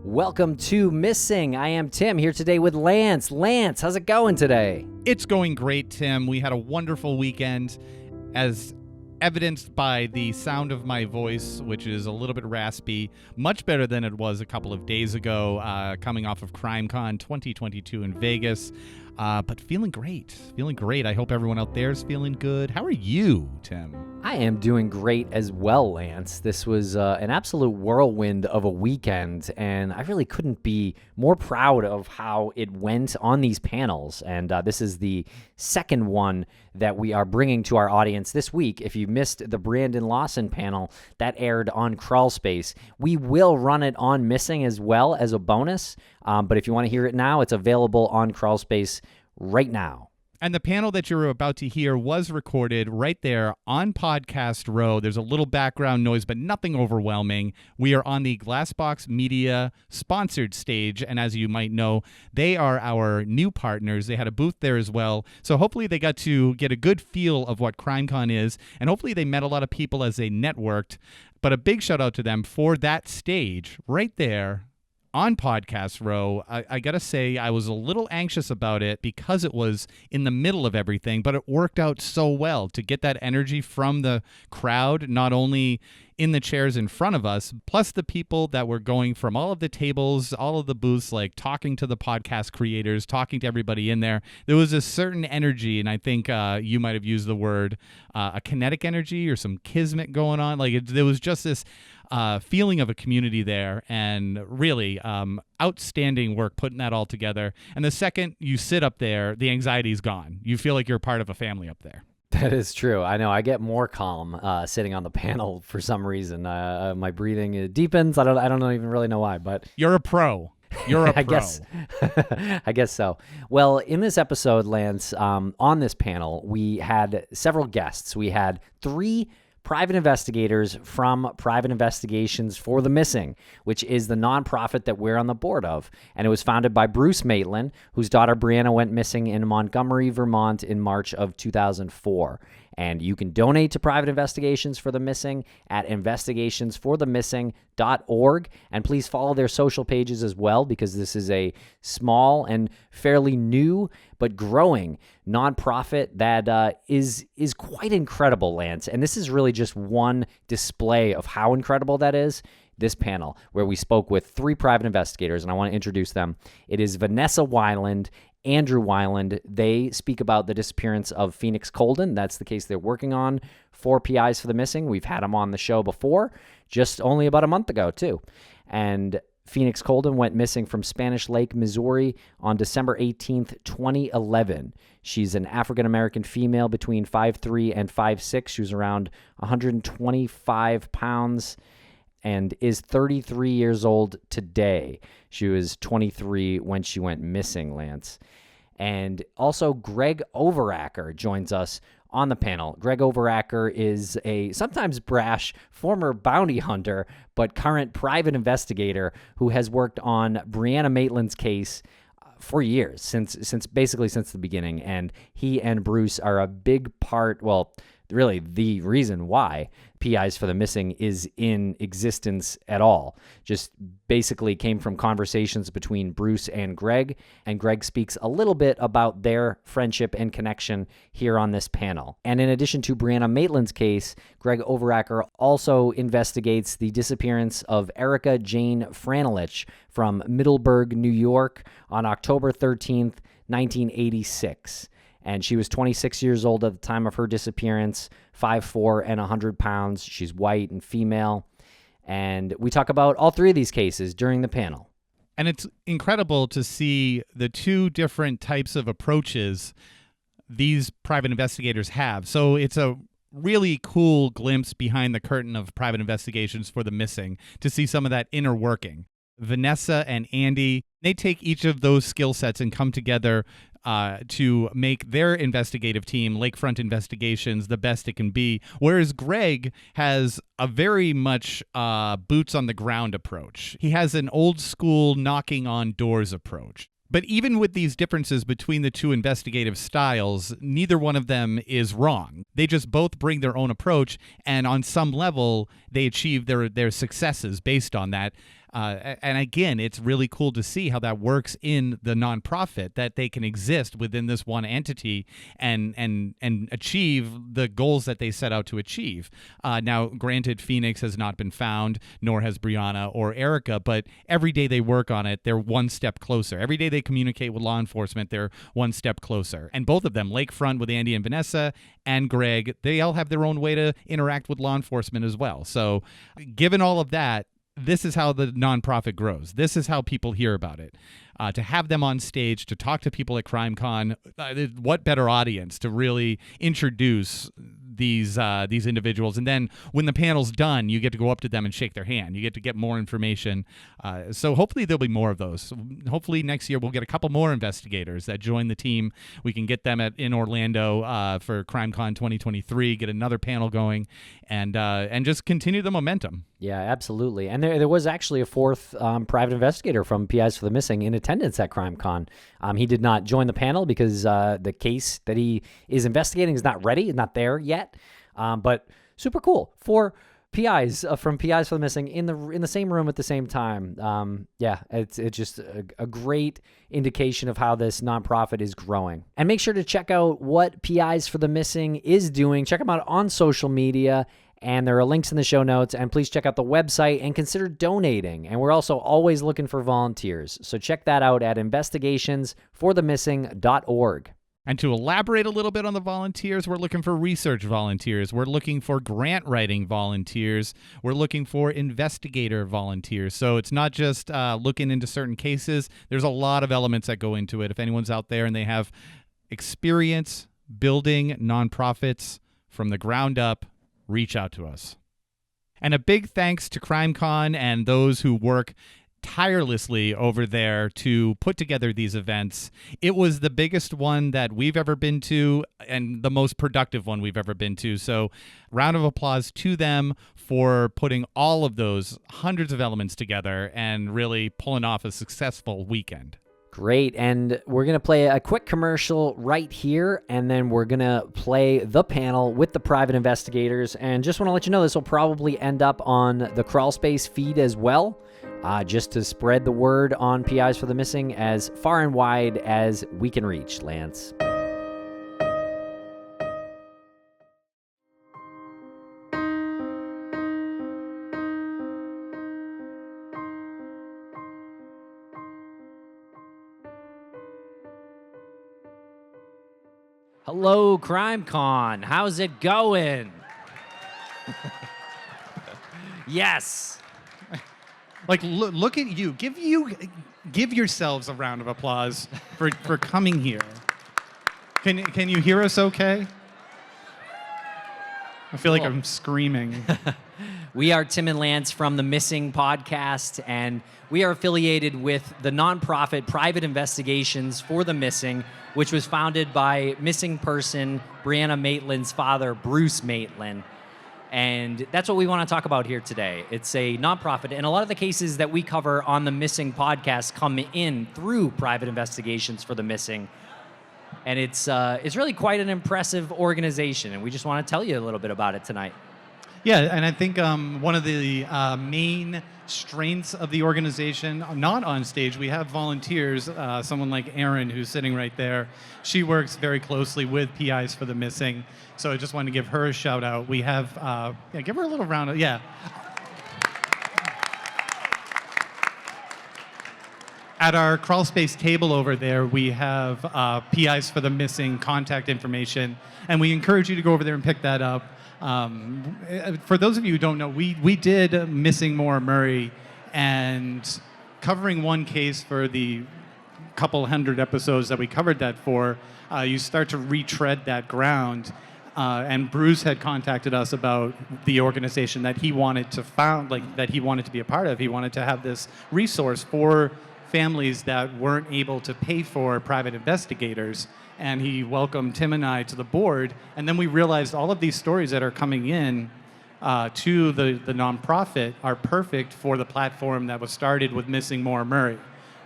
Welcome to Missing. I am Tim, here today with Lance. Lance, how's it going today? It's going great, Tim. We had a wonderful weekend, as evidenced by the sound of my voice, which is a little bit raspy, much better than it was a couple of days ago, coming off of CrimeCon 2022 in Vegas. But feeling great. I hope everyone out there is feeling good. How are you, Tim? I am doing great as well, Lance. This was an absolute whirlwind of a weekend, and I really couldn't be more proud of how it went on these panels. And this is the second one that we are bringing to our audience this week. If you missed the Brandon Lawson panel, that aired on Crawlspace. We will run it on Missing as well as a bonus, but if you want to hear it now, it's available on Crawlspace right now. And the panel that you're about to hear was recorded right there on Podcast Row. There's a little background noise, but nothing overwhelming. We are on the Glassbox Media sponsored stage, and as you might know, they are our new partners. They had a booth there as well, so hopefully they got to get a good feel of what CrimeCon is, and hopefully they met a lot of people as they networked. But a big shout out to them for that stage right there on Podcast Row. I gotta say, I was a little anxious about it because it was in the middle of everything, but it worked out so well to get that energy from the crowd, not only in the chairs in front of us, plus the people that were going from all of the tables, all of the booths, like talking to the podcast creators, talking to everybody in there. There was a certain energy, and I think you might have used the word a kinetic energy or some kismet going on. There was just this feeling of a community there, and really outstanding work putting that all together. And the second you sit up there, the anxiety's gone. You feel like you're part of a family up there. That is true. I know. I get more calm sitting on the panel for some reason. My breathing deepens. I don't even really know why, but you're a pro. You're a pro. I guess so. Well, in this episode, Lance, on this panel, we had several guests. We had 3 private investigators from Private Investigations for the Missing, which is the nonprofit that we're on the board of. And it was founded by Bruce Maitland, whose daughter Brianna went missing in Montgomery, Vermont in March of 2004. And you can donate to Private Investigations for the Missing at investigationsforthemissing.org. And please follow their social pages as well, because this is a small and fairly new but growing nonprofit that is quite incredible, Lance. And this is really just one display of how incredible that is. This panel, where we spoke with 3 private investigators, and I want to introduce them. It is Vanessa Weyland, Andrew Weyland. They speak about the disappearance of Phoenix Coldon. That's the case they're working on for PIs for the Missing. We've had them on the show before, just only about a month ago, too. And Phoenix Coldon went missing from Spanish Lake, Missouri on December 18th, 2011. She's an African-American female between 5'3" and 5'6". She was around 125 pounds and is 33 years old today. She was 23 when she went missing, Lance. And also Greg Overacker joins us on the panel. Greg Overacker is a sometimes brash former bounty hunter, but current private investigator who has worked on Brianna Maitland's case for years, since the beginning. And he and Bruce are a big part, well, really the reason why PIs for the Missing is in existence at all. Just basically came from conversations between Bruce and Greg speaks a little bit about their friendship and connection here on this panel. And in addition to Brianna Maitland's case, Greg Overacker also investigates the disappearance of Erica Jane Franolich from Middleburg, New York on October 13th, 1986. And she was 26 years old at the time of her disappearance, 5'4" and 100 pounds. She's white and female. And we talk about all 3 of these cases during the panel. And it's incredible to see the 2 different types of approaches these private investigators have. So it's a really cool glimpse behind the curtain of Private Investigations for the Missing to see some of that inner working. Vanessa and Andy, they take each of those skill sets and come together to make their investigative team, LakeFront Investigations, the best it can be. Whereas Greg has a very much boots on the ground approach. He has an old school knocking on doors approach. But even with these differences between the 2 investigative styles, neither one of them is wrong. They just both bring their own approach, and on some level, they achieve their successes based on that. And again, it's really cool to see how that works in the nonprofit, that they can exist within this one entity and achieve the goals that they set out to achieve. Now, granted, Phoenix has not been found, nor has Brianna or Erica, but every day they work on it, they're one step closer. Every day they communicate with law enforcement, they're one step closer. And both of them, LakeFront with Andy and Vanessa and Greg, they all have their own way to interact with law enforcement as well. So given all of that, this is how the nonprofit grows. This is how people hear about it. To have them on stage, to talk to people at CrimeCon, what better audience to really introduce these individuals? And then when the panel's done, you get to go up to them and shake their hand. You get to get more information. So hopefully there'll be more of those. Hopefully next year we'll get a couple more investigators that join the team. We can get them in Orlando for CrimeCon 2023, get another panel going, and just continue the momentum. Yeah, absolutely. And there was actually a fourth private investigator from PIs for the Missing in attendance at CrimeCon. He did not join the panel because the case that he is investigating is not ready, not there yet. But super cool. 4 PIs from PIs for the Missing in the same room at the same time. Yeah, it's just a great indication of how this nonprofit is growing. And make sure to check out what PIs for the Missing is doing. Check them out on social media. And there are links in the show notes, and please check out the website and consider donating. And we're also always looking for volunteers. So check that out at investigationsforthemissing.org. And to elaborate a little bit on the volunteers, we're looking for research volunteers. We're looking for grant writing volunteers. We're looking for investigator volunteers. So it's not just looking into certain cases. There's a lot of elements that go into it. If anyone's out there and they have experience building nonprofits from the ground up, reach out to us. And a big thanks to CrimeCon and those who work tirelessly over there to put together these events. It was the biggest one that we've ever been to and the most productive one we've ever been to. So round of applause to them for putting all of those hundreds of elements together and really pulling off a successful weekend. Great, and we're going to play a quick commercial right here, and then we're going to play the panel with the private investigators. And just want to let you know, this will probably end up on the Crawlspace feed as well, just to spread the word on PIs for the Missing as far and wide as we can reach, Lance. Hello, CrimeCon. How's it going? Yes. Like, look at you. Give yourselves a round of applause for coming here. Can you hear us okay? I feel like I'm screaming. We are Tim and Lance from the Missing Podcast, and we are affiliated with the nonprofit Private Investigations for the Missing, which was founded by missing person Brianna Maitland's father, Bruce Maitland. And that's what we want to talk about here today. It's a nonprofit, and a lot of the cases that we cover on the Missing Podcast come in through Private Investigations for the Missing. And it's really quite an impressive organization, and we just want to tell you a little bit about it tonight. Yeah, and I think one of the main strengths of the organization, not on stage, we have volunteers, someone like Erin, who's sitting right there. She works very closely with PIs for the Missing, so I just wanted to give her a shout out. We have, give her a little round of, yeah. At our Crawlspace table over there, we have PIs for the Missing contact information, and we encourage you to go over there and pick that up. For those of you who don't know, we did Missing Maura Murray, and covering one case for the couple hundred episodes that we covered that for, you start to retread that ground. And Bruce had contacted us about the organization that he wanted to found, that he wanted to be a part of. He wanted to have this resource for families that weren't able to pay for private investigators. And he welcomed Tim and I to the board. And then we realized all of these stories that are coming in to the nonprofit are perfect for the platform that was started with Missing Maura Murray.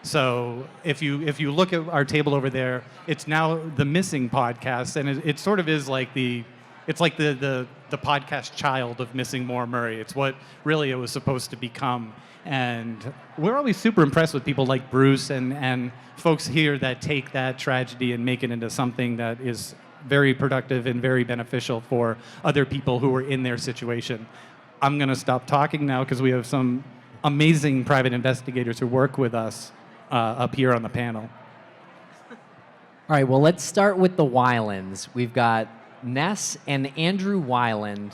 So if you look at our table over there, it's now the Missing Podcast, and it sort of is like the it's like the podcast child of Missing Maura Murray. It's what really it was supposed to become. And we're always super impressed with people like Bruce and folks here that take that tragedy and make it into something that is very productive and very beneficial for other people who are in their situation. I'm going to stop talking now because we have some amazing private investigators who work with us up here on the panel. All right, well, let's start with the Weylands. We've got Ness and Andrew Weyland.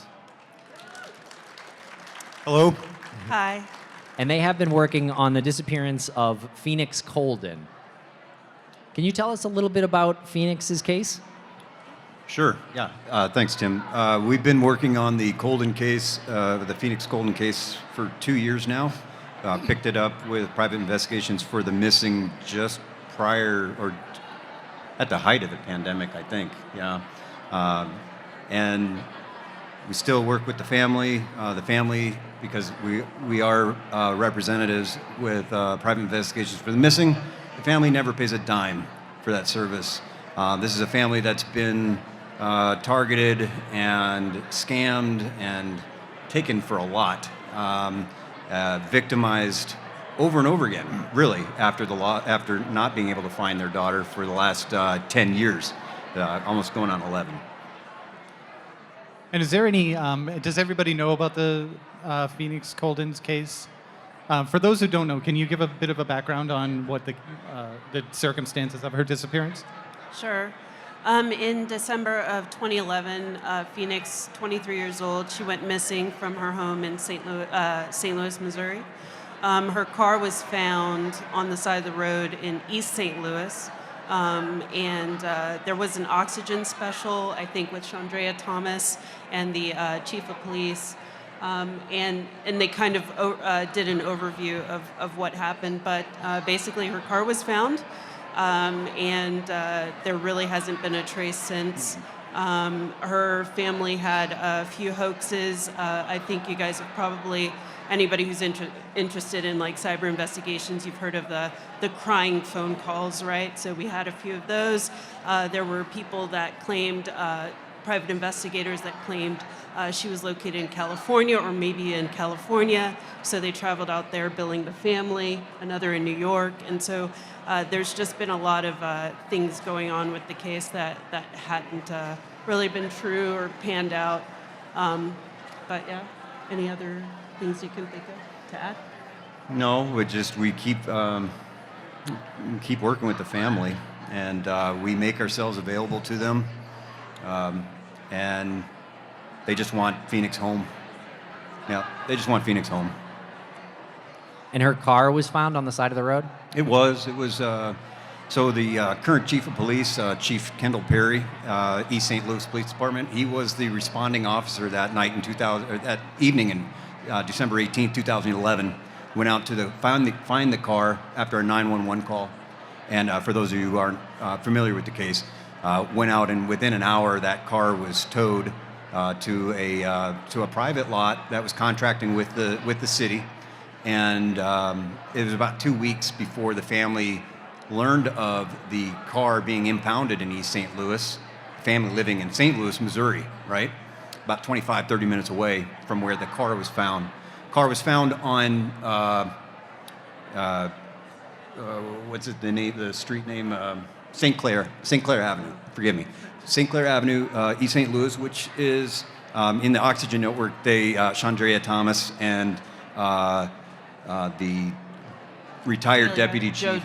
Hello. Hi. And they have been working on the disappearance of Phoenix Coldon. Can you tell us a little bit about Phoenix's case? Sure. Yeah. Thanks, Tim. We've been working on the Coldin case, the Phoenix Coldon case, for 2 years now. Picked it up with private investigations for the missing just prior or at the height of the pandemic, I think. Yeah. And we still work with the family. Because we are representatives with private investigations for the missing. The family never pays a dime for that service. This is a family that's been targeted and scammed and taken for a lot, victimized over and over again, really, after not being able to find their daughter for the last 10 years, almost going on 11. And is there any, does everybody know about the Phoenix Coldon's case? For those who don't know, can you give a bit of a background on what the circumstances of her disappearance? Sure. In December of 2011, Phoenix, 23 years old, she went missing from her home in St. Louis, Missouri. Her car was found on the side of the road in East St. Louis. And there was an oxygen special, I think, with Chandrea Thomas and the chief of police. And they kind of did an overview of what happened. But basically, her car was found. And there really hasn't been a trace since. Her family had a few hoaxes. I think you guys have probably, anybody who's interested in like cyber investigations, you've heard of the crying phone calls, right? So we had a few of those. There were people that claimed, private investigators that claimed she was located in California or maybe in California. So they traveled out there billing the family, another in New York. And so there's just been a lot of things going on with the case that hadn't really been true or panned out. But yeah, any other things you can think of to add? No, we keep working with the family, and we make ourselves available to them, and they just want Phoenix home. Yeah, they just want Phoenix home. And her car was found on the side of the road? It was. So the current chief of police, Chief Kendall Perry, East St. Louis Police Department, he was the responding officer that night in that evening in December 18th, 2011. Went out to find the car after a 911 call. And for those of you who aren't familiar with the case, went out, and within an hour that car was towed to a private lot that was contracting with the city. And it was about 2 weeks before the family learned of the car being impounded in East St. Louis, family living in St. Louis, Missouri, right? About 25, 30 minutes away from where the car was found. Car was found on, the street name? St. Clair Avenue, forgive me. St. Clair Avenue, East St. Louis, which is in the Oxygen Network. Chandrea Thomas and the retired deputy chief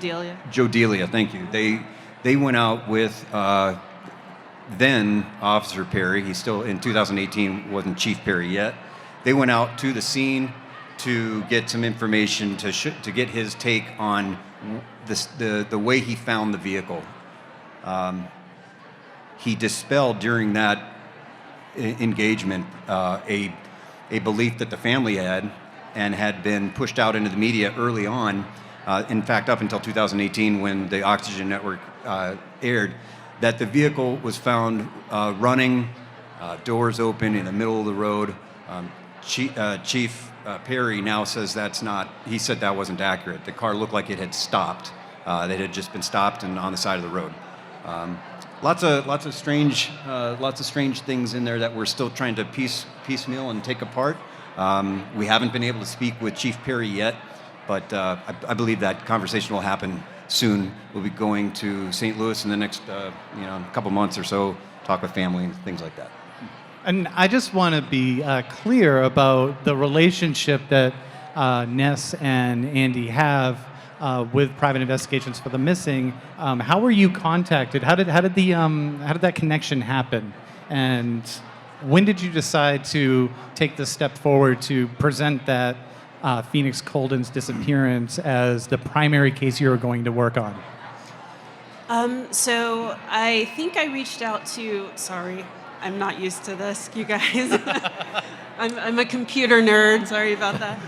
Joe Delia, thank you. They went out with then Officer Perry. He's still in 2018, wasn't Chief Perry yet. They went out to the scene to get some information to get his take on the way he found the vehicle. He dispelled during that engagement a belief that the family had been pushed out into the media early on. In fact, up until 2018, when the Oxygen Network aired, that the vehicle was found running, doors open in the middle of the road. Chief Perry now says he said that wasn't accurate. The car looked like it had stopped. That it had just been stopped and on the side of the road. lots of strange things in there that we're still trying to piecemeal and take apart. We haven't been able to speak with Chief Perry yet, but I believe that conversation will happen soon. We'll be going to St. Louis in the next couple months or so, talk with family and things like that. And I just want to be clear about the relationship that Ness and Andy have with Private Investigations for the Missing. How were you contacted? How did that connection happen? And when did you decide to take the step forward to present that Phoenix Coldon's disappearance as the primary case you were going to work on? So I think I reached out to. Sorry, I'm not used to this, you guys. I'm a computer nerd. Sorry about that.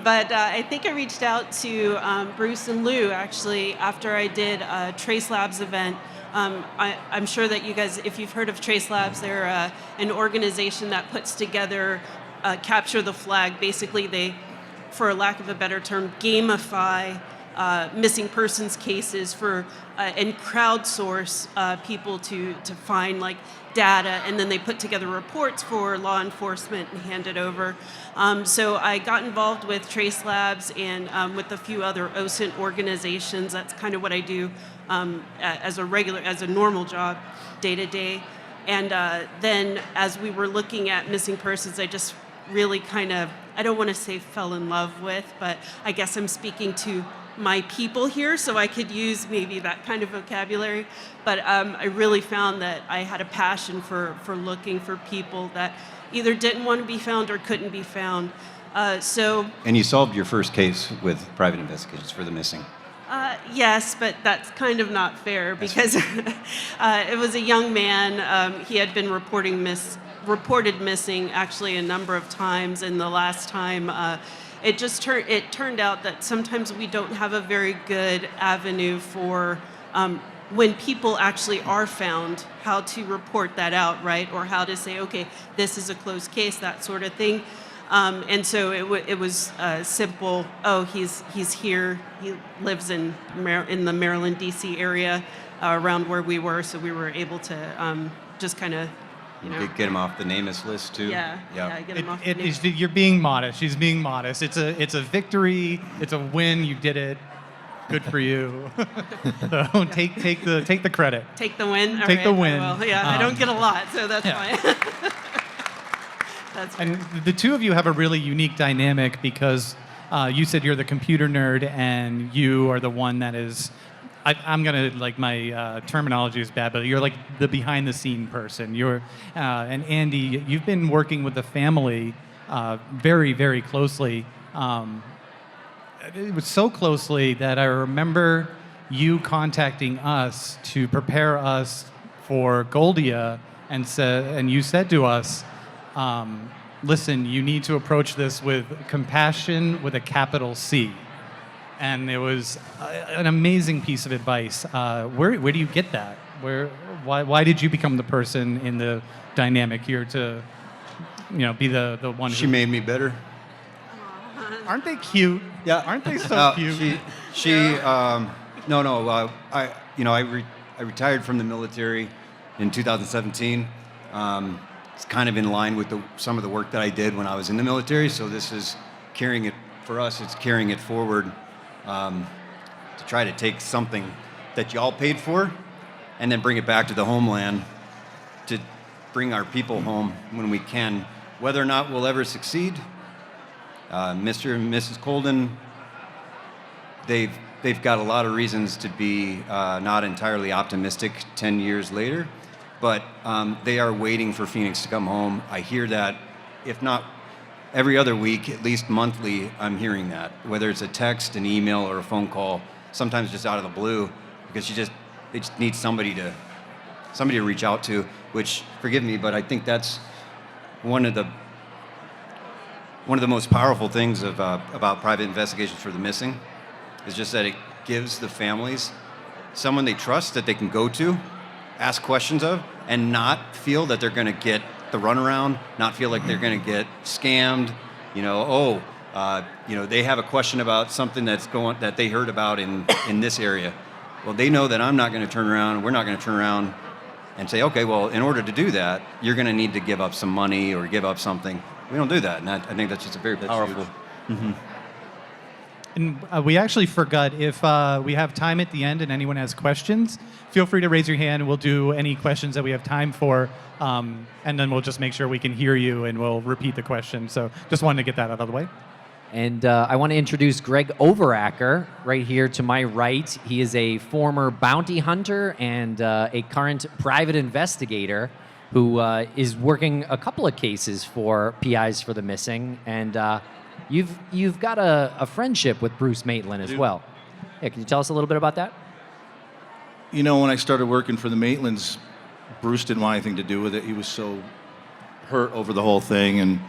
But I think I reached out to Bruce and Lou, actually, after I did a Trace Labs event. I'm sure that you guys, if you've heard of Trace Labs, they're an organization that puts together Capture the Flag. Basically, they, for lack of a better term, gamify missing persons cases for and crowdsource people to find like data, and then they put together reports for law enforcement and hand it over. So I got involved with Trace Labs and with a few other OSINT organizations. That's kind of what I do as a normal job, day to day. And then as we were looking at missing persons, I just really kind of, I don't want to say fell in love with, but I guess I'm speaking to my people here, so I could use maybe that kind of vocabulary. But I really found that I had a passion for looking for people that either didn't want to be found or couldn't be found. And you solved your first case with Private Investigations for the Missing. Yes, but that's kind of not fair because it was a young man. He had been reported missing actually a number of times, and the last time it turned out that sometimes we don't have a very good avenue for when people actually are found, how to report that out, right? Or how to say, okay, this is a closed case, that sort of thing. And so it was simple. Oh, he's here. He lives in the Maryland, D.C. area around where we were, so we were able to just kind of, get him off the NamUs list too. Yeah, get him off. You're being modest. She's being modest. It's a victory. It's a win. You did it. Good for you. So take the credit. Take the win. All take right, the win. Well, yeah, I don't get a lot, so that's fine. That's fair. And the two of you have a really unique dynamic because you said you're the computer nerd and you are the one that is. I'm gonna, like, my terminology is bad, but you're like the behind-the-scene person. You're and Andy, you've been working with the family very, very closely. It was so closely that I remember you contacting us to prepare us for Goldia, and you said to us, "Listen, you need to approach this with compassion with a capital C." And it was an amazing piece of advice. Where do you get that? Why did you become the person in the dynamic here to, be the one? She made me better. Aren't they cute? Yeah. Aren't they so cute? I retired from the military in 2017. It's kind of in line with some of the work that I did when I was in the military. So this is carrying it for us. It's carrying it forward. To try to take something that y'all paid for and then bring it back to the homeland to bring our people home when we can. Whether or not we'll ever succeed, Mr. and Mrs. Coldin, they've got a lot of reasons to be not entirely optimistic 10 years later, but they are waiting for Phoenix to come home. I hear that, if not every other week, at least monthly, I'm hearing that, whether it's a text, an email, or a phone call, sometimes just out of the blue, because they just need somebody to reach out to, which, forgive me, but I think that's one of the most powerful things about Private Investigations for the Missing, is just that it gives the families someone they trust that they can go to, ask questions of, and not feel that they're going to get the runaround, not feel like they're going to get scammed. They have a question about something that they heard about in this area. Well, they know that I'm not going to turn around, we're not going to turn around and say, okay, well, in order to do that, you're going to need to give up some money or give up something. We don't do that, and I think that's just a very powerful. And we actually forgot, if we have time at the end and anyone has questions, feel free to raise your hand. We'll do any questions that we have time for, and then we'll just make sure we can hear you, and we'll repeat the question. So just wanted to get that out of the way. And I want to introduce Greg Overacker right here to my right. He is a former bounty hunter and a current private investigator who is working a couple of cases for PIs for the missing. And you've got a friendship with Bruce Maitland as well. Yeah, can you tell us a little bit about that? You know, when I started working for the Maitlands, Bruce didn't want anything to do with it. He was so hurt over the whole thing, and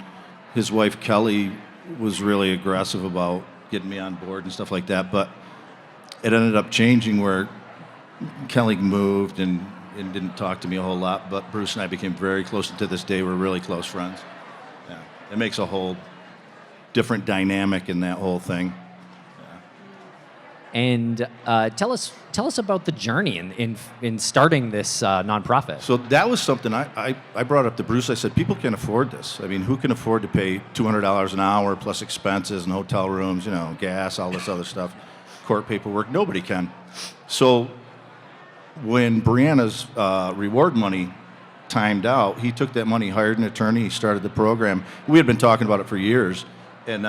his wife Kelly was really aggressive about getting me on board and stuff like that. But it ended up changing where Kelly moved and didn't talk to me a whole lot. But Bruce and I became very close, and to this day we're really close friends. Yeah, it makes a whole different dynamic in that whole thing. And tell us about the journey in starting this nonprofit. So that was something I brought up to Bruce. I said, people can afford this. I mean, who can afford to pay $200 an hour plus expenses and hotel rooms, gas, all this other stuff, court paperwork? Nobody can. So when Brianna's reward money timed out, he took that money, hired an attorney, he started the program. We had been talking about it for years, and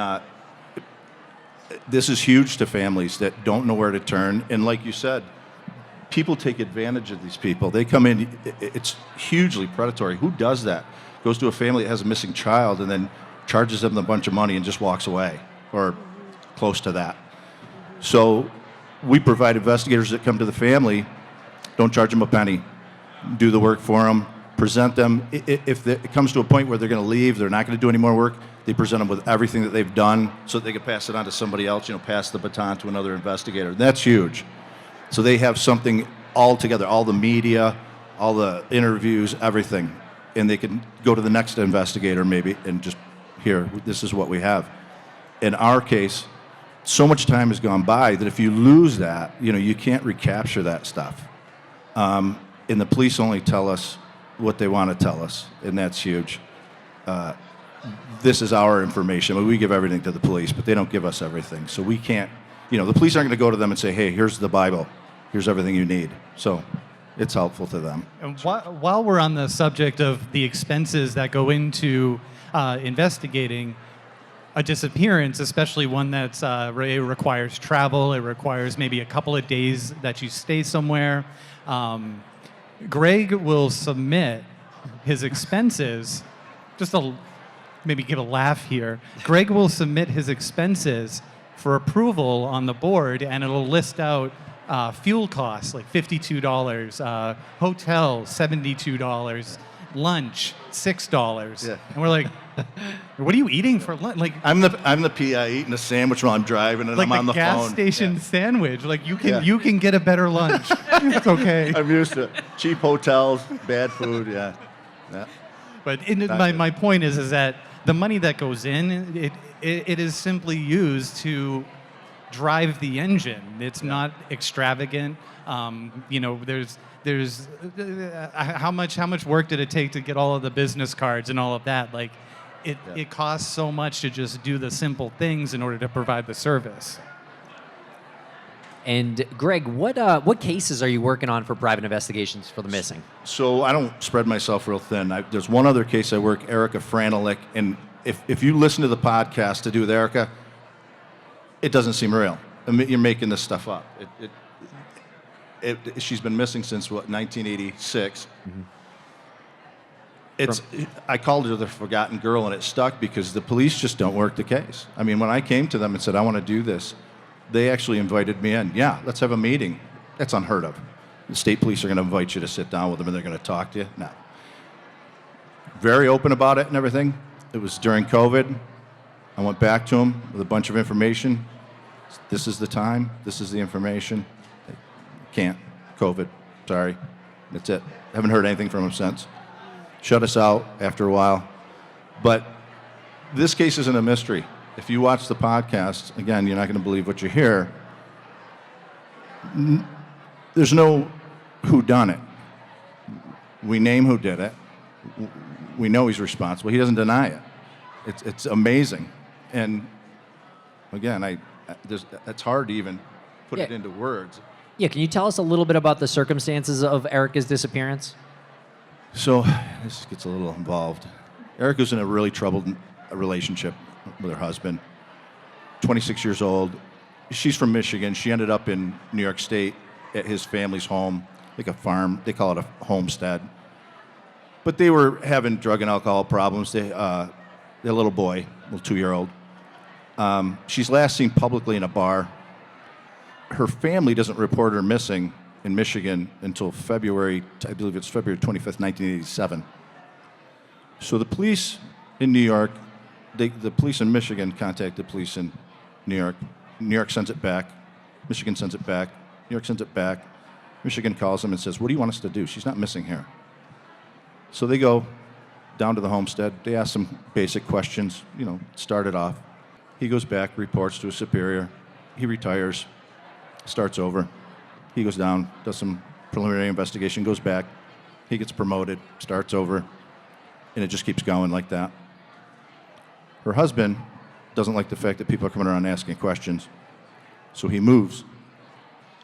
this is huge to families that don't know where to turn. And like you said, people take advantage of these people. They come in, it's hugely predatory. Who does that? Goes to a family that has a missing child and then charges them a bunch of money and just walks away, or close to that. So we provide investigators that come to the family, don't charge them a penny, do the work for them, present them. If it comes to a point where they're going to leave, they're not going to do any more work, they present them with everything that they've done so that they can pass it on to somebody else, pass the baton to another investigator. That's huge. So they have something all together, all the media, all the interviews, everything. And they can go to the next investigator maybe and just, here, this is what we have. In our case, so much time has gone by that if you lose that, you can't recapture that stuff. And the police only tell us what they want to tell us, and that's huge. This is our information. I mean, we give everything to the police, but they don't give us everything. So we can't, the police aren't going to go to them and say, hey, here's the Bible. Here's everything you need. So it's helpful to them. And while we're on the subject of the expenses that go into investigating a disappearance, especially one that's requires travel, it requires maybe a couple of days that you stay somewhere, Greg will submit his expenses, maybe give a laugh here. Greg will submit his expenses for approval on the board, and it'll list out fuel costs like $52, hotel $72, lunch $6. Yeah. And we're like, what are you eating for lunch? Like, I'm the PI eating a sandwich while I'm driving, and like I'm on the phone. gas station sandwich. Like you can get a better lunch. It's okay. I'm used to it. Cheap hotels, bad food. Yeah. But my point is that the money that goes in, it is simply used to drive the engine. It's not extravagant. There's how much work did it take to get all of the business cards and all of that? Like, it costs so much to just do the simple things in order to provide the service. And Greg, what cases are you working on for private investigations for the missing? So I don't spread myself real thin. There's one other case I work, Erica Franolich, and if you listen to the podcast to do with Erica, it doesn't seem real. I mean, you're making this stuff up. She's been missing since 1986. Mm-hmm. I called her the forgotten girl, and it stuck because the police just don't work the case. I mean, when I came to them and said I want to do this, they actually invited me in. Yeah, let's have a meeting. That's unheard of. The state police are going to invite you to sit down with them and they're going to talk to you. No. Very open about it and everything. It was during COVID. I went back to them with a bunch of information. This is the time. This is the information. Can't. COVID. Sorry. That's it. Haven't heard anything from them since. Shut us out after a while. But this case isn't a mystery. If you watch the podcast, again, you're not going to believe what you hear. there's no who done it. We name who did it. We know he's responsible. He doesn't deny it. It's amazing. And again, it's hard to even put it into words. Yeah, can you tell us a little bit about the circumstances of Erica's disappearance? So this gets a little involved. Erica's in a really troubled relationship with her husband, 26 years old. She's from Michigan. She ended up in New York State at his family's home, like a farm. They call it a homestead. But they were having drug and alcohol problems. Their little boy, little 2-year-old. She's last seen publicly in a bar. Her family doesn't report her missing in Michigan until February, I believe it's February 25th, 1987. So the police in New York, the police in Michigan contact the police in New York. New York sends it back. Michigan sends it back. New York sends it back. Michigan calls them and says, what do you want us to do? She's not missing here. So they go down to the homestead. They ask some basic questions, start it off. He goes back, reports to his superior. He retires, starts over. He goes down, does some preliminary investigation, goes back. He gets promoted, starts over, and it just keeps going like that. Her husband doesn't like the fact that people are coming around asking questions, so he moves.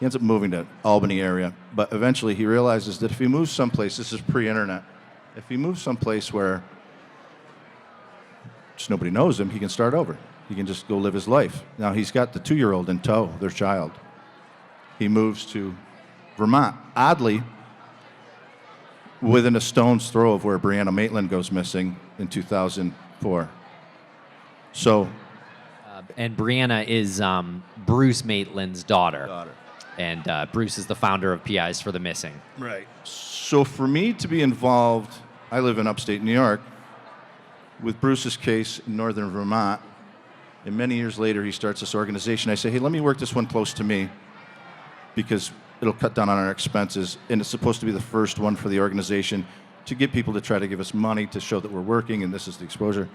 He ends up moving to Albany area, but eventually he realizes that if he moves someplace, this is pre-internet, if he moves someplace where just nobody knows him, he can start over. He can just go live his life. Now he's got the 2-year-old in tow, their child. He moves to Vermont. Oddly, within a stone's throw of where Brianna Maitland goes missing in 2004. So, and Brianna is Bruce Maitland's daughter. And Bruce is the founder of PIs for the Missing. Right. So for me to be involved, I live in upstate New York, with Bruce's case in northern Vermont, and many years later he starts this organization. I say, hey, let me work this one close to me, because it'll cut down on our expenses, and it's supposed to be the first one for the organization to get people to try to give us money to show that we're working, and this is the exposure.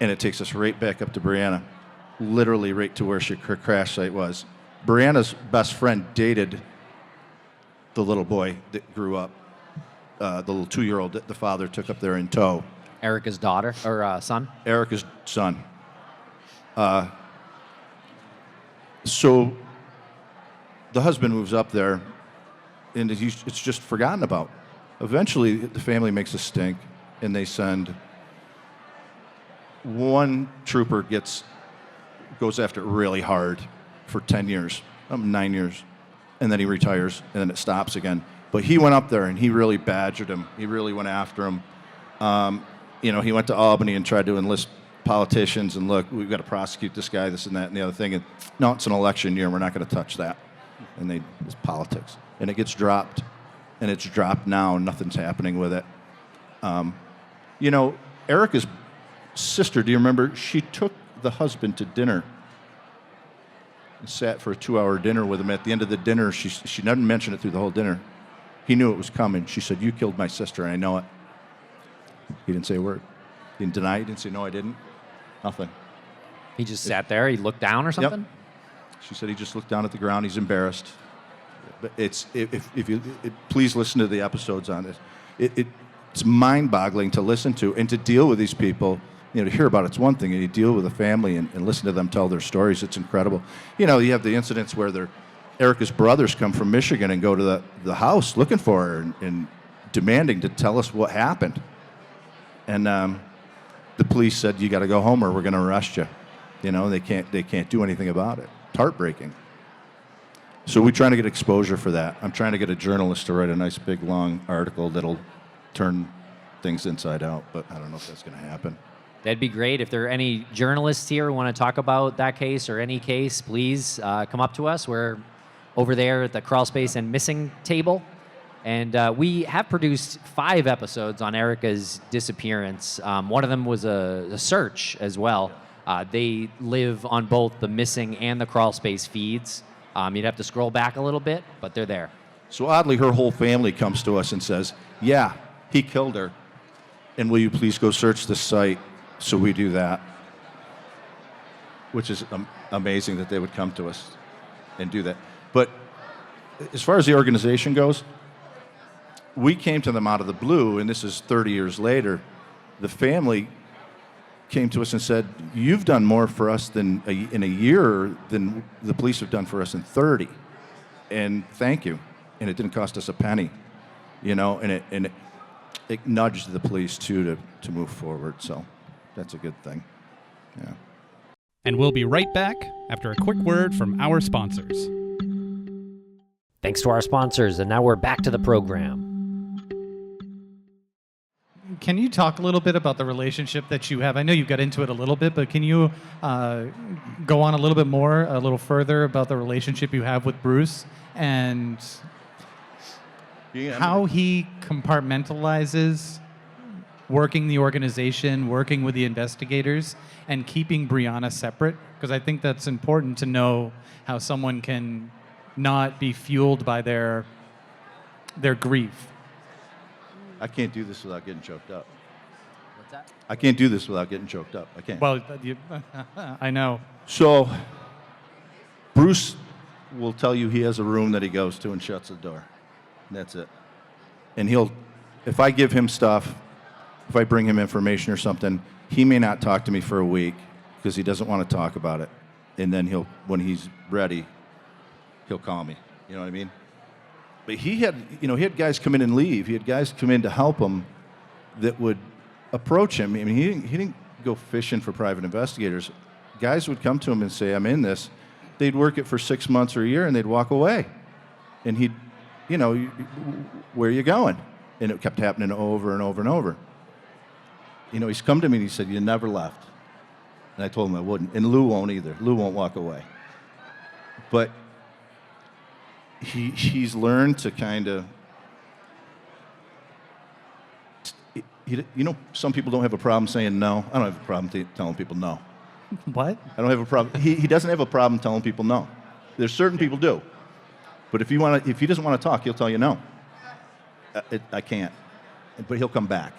And it takes us right back up to Brianna, literally right to where her crash site was. Brianna's best friend dated the little boy that grew up, the little 2-year-old that the father took up there in tow. Erica's daughter, or son? Erica's son. So the husband moves up there, and it's just forgotten about. Eventually, the family makes a stink, and they send one trooper goes after it really hard for 10 years, 9 years, and then he retires, and then it stops again. But he went up there, and he really badgered him. He really went after him. He went to Albany and tried to enlist politicians, and look, we've got to prosecute this guy, this and that, and the other thing. And no, it's an election year, and we're not going to touch that. And it's politics. And it gets dropped, and it's dropped now, and nothing's happening with it. Erica's sister, do you remember? She took the husband to dinner and sat for a 2-hour dinner with him. At the end of the dinner, she never mentioned it through the whole dinner. He knew it was coming. She said, you killed my sister, and I know it. He didn't say a word. He didn't deny it. He didn't say, no, I didn't. Nothing. He just sat there. He looked down or something? Yep. She said he just looked down at the ground. He's embarrassed. But please listen to the episodes on this. It's mind-boggling to listen to and to deal with these people. To hear about it's one thing, and you deal with a family and listen to them tell their stories. It's incredible. You have the incidents where Erica's brothers come from Michigan and go to the house looking for her and demanding to tell us what happened. And the police said, you got to go home or we're going to arrest you. They can't do anything about it. It's heartbreaking. So we're trying to get exposure for that. I'm trying to get a journalist to write a nice big long article that'll turn things inside out, but I don't know if that's going to happen. That'd be great. If there are any journalists here who want to talk about that case or any case, please come up to us. We're over there at the Crawlspace and Missing table. And we have produced 5 episodes on Erica's disappearance. One of them was a search as well. They live on both the Missing and the Crawlspace feeds. You'd have to scroll back a little bit, but they're there. So oddly, her whole family comes to us and says, yeah, he killed her. And will you please go search the site? So we do that, which is amazing that they would come to us and do that. But as far as the organization goes, we came to them out of the blue, and this is 30 years later. The family came to us and said, "You've done more for us in a year than the police have done for us in 30, and thank you." And it didn't cost us a penny, and it nudged the police too to move forward. So that's a good thing. Yeah. And we'll be right back after a quick word from our sponsors. Thanks to our sponsors, and now we're back to the program. Can you talk a little bit about the relationship that you have? I know you got into it a little bit, but can you go on a little bit more, a little further about the relationship you have with Bruce and how he compartmentalizes working the organization, working with the investigators, and keeping Brianna separate? Because I think that's important to know how someone can not be fueled by their grief. I can't do this without getting choked up. What's that? I can't do this without getting choked up. I can't. Well, I know. So, Bruce will tell you he has a room that he goes to and shuts the door. And that's it. And if I give him stuff, if I bring him information or something, he may not talk to me for a week because he doesn't want to talk about it. And then when he's ready, he'll call me. You know what I mean? But he had guys come in and leave. He had guys come in to help him that would approach him. I mean, he didn't go fishing for private investigators. Guys would come to him and say, "I'm in this." They'd work it for 6 months or a year, and they'd walk away. And he'd, "Where are you going?" And it kept happening over and over and over. He's come to me and he said, "You never left." And I told him I wouldn't. And Lou won't either. Lou won't walk away. But he's learned to kind of, some people don't have a problem saying no. I don't have a problem telling people no. What? I don't have a problem. He doesn't have a problem telling people no. There's certain people do. But if he doesn't want to talk, he'll tell you no. I can't. But he'll come back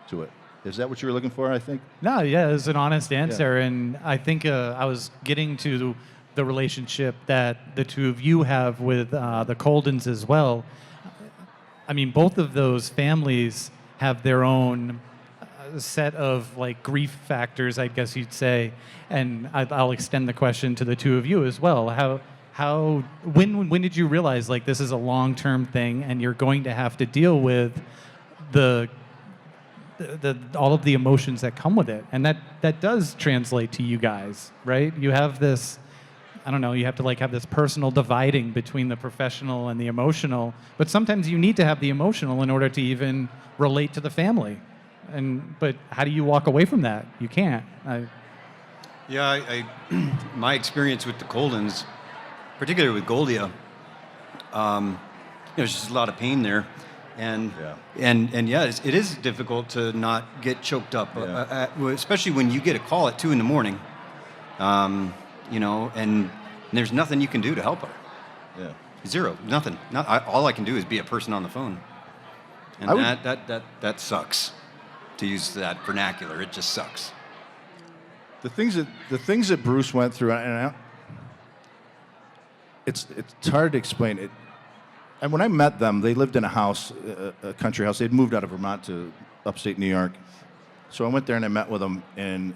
to it. Is that what you were looking for, I think? No, yeah, it's an honest answer. Yeah. And I think I was getting to the relationship that the two of you have with the Coldins as well. I mean, both of those families have their own set of grief factors, I guess you'd say. And I'll extend the question to the two of you as well. When did you realize this is a long-term thing and you're going to have to deal with all of the emotions that come with it? And that does translate to you guys, right? You have this, I don't know, you have to have this personal dividing between the professional and the emotional, but sometimes you need to have the emotional in order to even relate to the family. But how do you walk away from that? You can't. My experience with the Coldins, particularly with Goldia, there's just a lot of pain there. And it is difficult to not get choked up, especially when you get a call at 2 a.m, and there's nothing you can do to help her. Yeah. Zero, nothing. All I can do is be a person on the phone, and that sucks. To use that vernacular, it just sucks. The things that Bruce went through, and it's hard to explain it. And when I met them, they lived in a house, a country house. They'd moved out of Vermont to upstate New York. So I went there and I met with them, and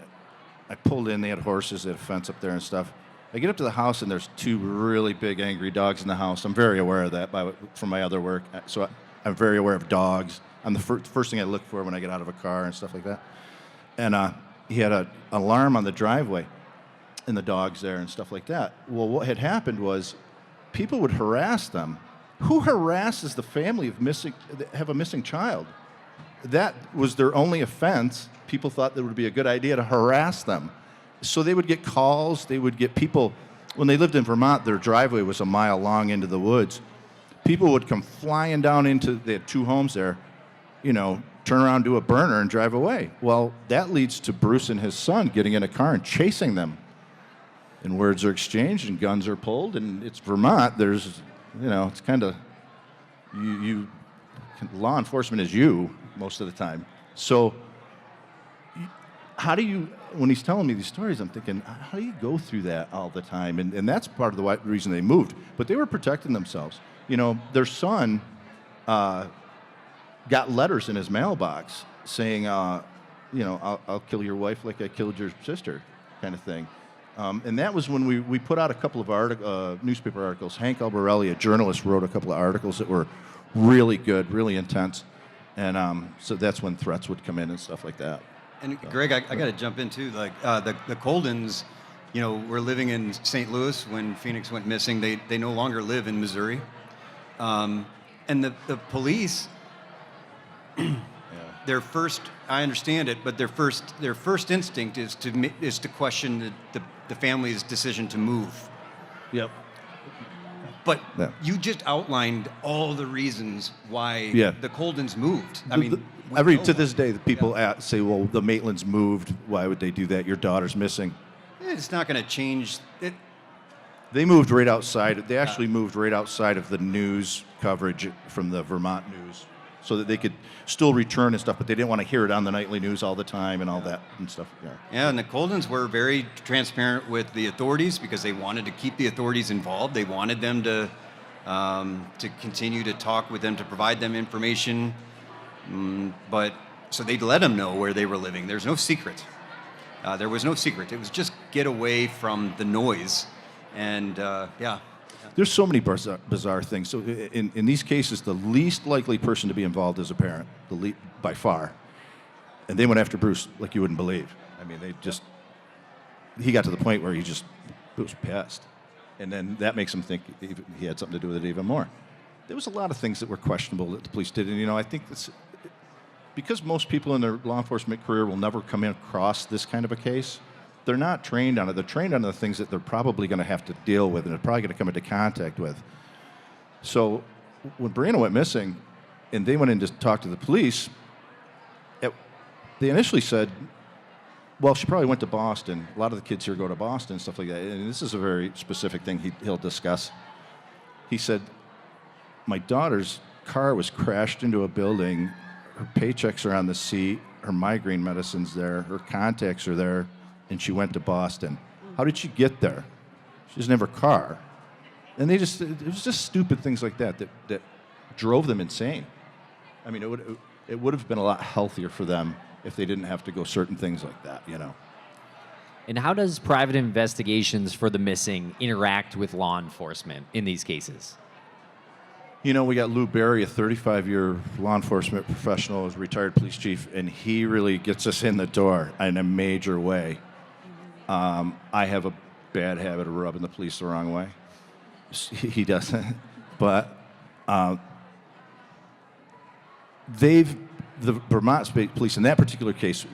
I pulled in. They had horses, they had a fence up there and stuff. I get up to the house, and there's 2 really big, angry dogs in the house. I'm very aware of that from my other work. So I'm very aware of dogs. I'm the first thing I look for when I get out of a car and stuff like that. And he had an alarm on the driveway, and the dog's there and stuff like that. Well, what had happened was people would harass them. Who harasses the family have a missing child? That was their only offense. People thought that it would be a good idea to harass them. So they would get calls, they would get people. When they lived in Vermont, their driveway was a mile long into the woods. People would come flying down they had 2 homes there, turn around, do a burner, and drive away. Well, that leads to Bruce and his son getting in a car and chasing them. And words are exchanged, and guns are pulled, and it's Vermont. There's, it's kind of, law enforcement is you most of the time. So when he's telling me these stories, I'm thinking, how do you go through that all the time? And that's part of the reason they moved. But they were protecting themselves. their son got letters in his mailbox saying, I'll kill your wife like I killed your sister, kind of thing. And that was when we put out a couple of newspaper articles. Hank Albarelli, a journalist, wrote a couple of articles that were really good, really intense. And so that's when threats would come in and stuff like that. And Greg, I got to jump in too. Like the Coldins, were living in St. Louis when Phoenix went missing. They no longer live in Missouri. And the police, their first, I understand it, but their first instinct is to question the family's decision to move. Yep. But you just outlined all the reasons why the Coldins moved. I mean, to this day, the people say, "Well, the Maitlands moved. Why would they do that? Your daughter's missing." It's not going to change. They moved right outside. They actually moved right outside of the news coverage from the Vermont news, so that they could still return and stuff. But they didn't want to hear it on the nightly news all the time and all that and stuff. Yeah, and the Coldins were very transparent with the authorities because they wanted to keep the authorities involved. They wanted them to continue to talk with them, to provide them information. But so they'd let them know where they were living. There's no secret. There was no secret. It was just get away from the noise. And There's so many bizarre things. So in these cases, the least likely person to be involved is a parent, by far. And they went after Bruce like you wouldn't believe. I mean, he got to the point where he was pissed. And then that makes him think he had something to do with it even more. There was a lot of things that were questionable that the police did. And, I think that's because most people in their law enforcement career will never come across this kind of a case. They're not trained on it. They're trained on the things that they're probably going to have to deal with and they're probably going to come into contact with. So when Brianna went missing and they went in to talk to the police, they initially said, well, she probably went to Boston. A lot of the kids here go to Boston and stuff like that. And this is a very specific thing he'll discuss. He said, my daughter's car was crashed into a building. Her paychecks are on the seat. Her migraine medicine's there. Her contacts are there. And she went to Boston. How did she get there? She doesn't have her car. And it was just stupid things like that drove them insane. I mean, it would have been a lot healthier for them if they didn't have to go certain things like that, And how does private investigations for the missing interact with law enforcement in these cases? We got Lou Berry, a 35-year law enforcement professional, as retired police chief, and he really gets us in the door in a major way. I have a bad habit of rubbing the police the wrong way. He doesn't. But the Vermont State Police, in that particular case,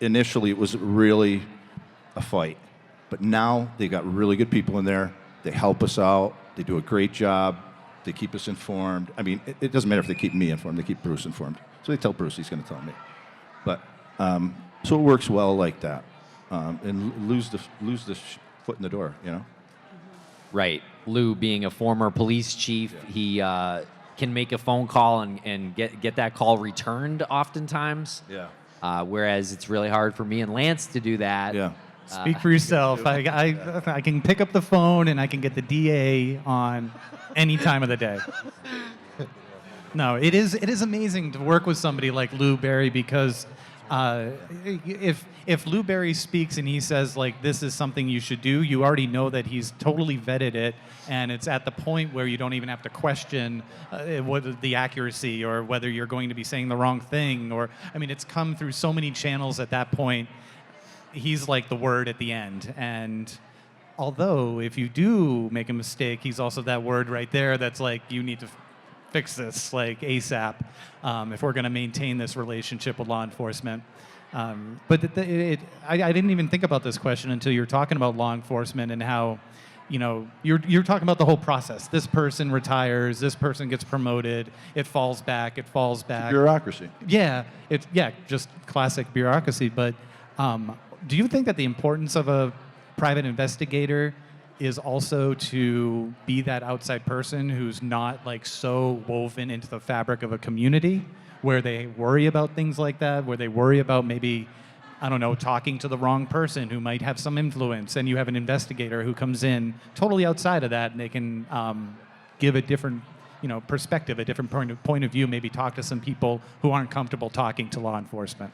initially it was really a fight. But now they've got really good people in there. They help us out. They do a great job. They keep us informed. I mean, it doesn't matter if they keep me informed. They keep Bruce informed. So they tell Bruce, he's going to tell me. But so it works well like that, and lose the foot in the door, Right. Lou, being a former police chief, he can make a phone call and get that call returned oftentimes. Yeah. Whereas it's really hard for me and Lance to do that. Yeah. Speak for yourself. I can pick up the phone and I can get the DA on any time of the day. No, it is amazing to work with somebody like Lou Berry because if Lou Berry speaks and he says like this is something you should do, you already know that he's totally vetted it, and it's at the point where you don't even have to question whether the accuracy or whether you're going to be saying the wrong thing. Or I mean, it's come through so many channels at that point. He's like the word at the end, and although if you do make a mistake, he's also that word right there that's like you need to fix this like ASAP if we're going to maintain this relationship with law enforcement. But I didn't even think about this question until you were talking about law enforcement and how, you're talking about the whole process. This person retires, this person gets promoted, it falls back. Bureaucracy. Yeah, just classic bureaucracy. But do you think that the importance of a private investigator is also to be that outside person who's not like so woven into the fabric of a community where they worry about things like that, where they worry about maybe I don't know, talking to the wrong person who might have some influence, and you have an investigator who comes in totally outside of that, and they can give a different, perspective, a different point of view, maybe talk to some people who aren't comfortable talking to law enforcement.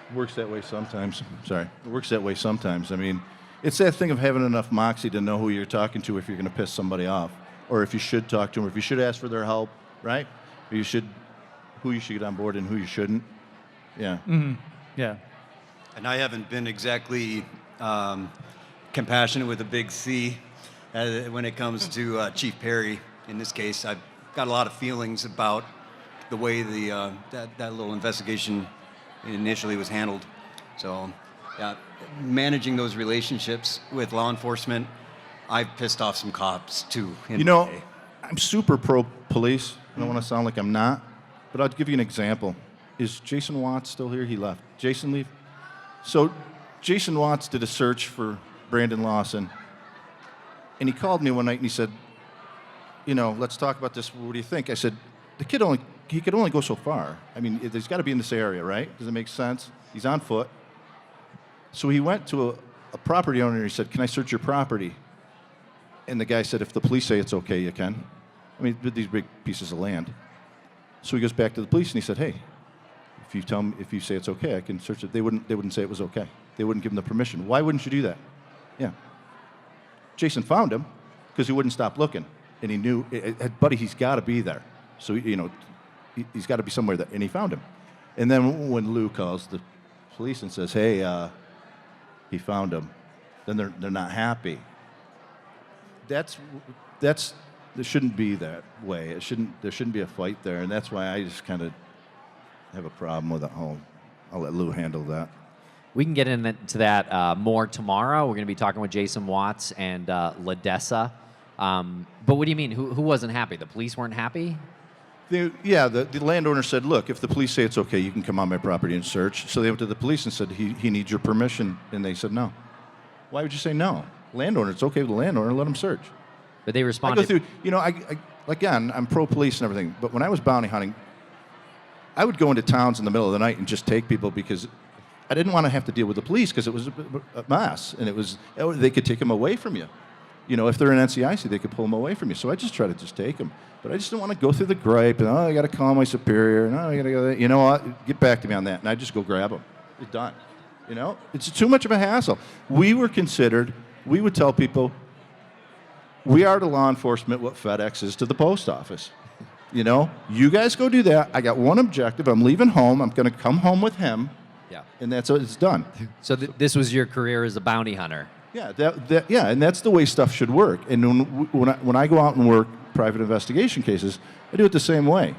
It works that way sometimes. Sorry. It works that way sometimes. I mean, it's that thing of having enough moxie to know who you're talking to if you're going to piss somebody off, or if you should talk to them, or if you should ask for their help, right? Or who you should get on board and who you shouldn't. Yeah. Mm-hmm. Yeah. And I haven't been exactly compassionate with a big C when it comes to Chief Perry. In this case, I've got a lot of feelings about the way that little investigation initially was handled. So, yeah, managing those relationships with law enforcement, I've pissed off some cops too. I'm super pro-police. I don't want to sound like I'm not, but I'll give you an example. Is Jason Watts still here? He left. Jason leave? So Jason Watts did a search for Brandon Lawson, and he called me one night and he said, let's talk about this. What do you think? I said, he could only go so far. I mean, he's got to be in this area, right? Does it make sense? He's on foot. So he went to a property owner and he said, can I search your property? And the guy said, if the police say it's okay, you can. I mean, these big pieces of land. So he goes back to the police and he said, hey, if you say it's okay, I can search it. They wouldn't say it was okay. They wouldn't give him the permission. Why wouldn't you do that? Yeah. Jason found him because he wouldn't stop looking. And he knew, buddy, he's got to be there. So, he's got to be somewhere there. And he found him. And then when Lou calls the police and says, hey, he found him, then they're not happy. There shouldn't be that way. There shouldn't be a fight there. And that's why I just kind of have a problem with it. I'll let Lou handle that. We can get into that more tomorrow. We're going to be talking with Jason Watts and LaDessa. But what do you mean? Who wasn't happy? The police weren't happy? The landowner said, look, if the police say it's okay, you can come on my property and search. So they went to the police and said, he needs your permission. And they said, no. Why would you say no? Landowner, it's okay with the landowner, let him search. But they responded. I go through, again, I'm pro-police and everything, but when I was bounty hunting, I would go into towns in the middle of the night and just take people because I didn't want to have to deal with the police because it was a mess. And they could take them away from you. If they're in NCIC, they could pull them away from you. So I just try to just take them. But I just don't want to go through the gripe and, I got to call my superior. And, I got to go, you know what, get back to me on that. And I just go grab them. It's done. It's too much of a hassle. We would tell people, we are to law enforcement what FedEx is to the post office. You guys go do that. I got one objective. I'm leaving home. I'm going to come home with him. Yeah. And that's it's done. So this was your career as a bounty hunter. Yeah, and that's the way stuff should work. And when I go out and work private investigation cases, I do it the same way.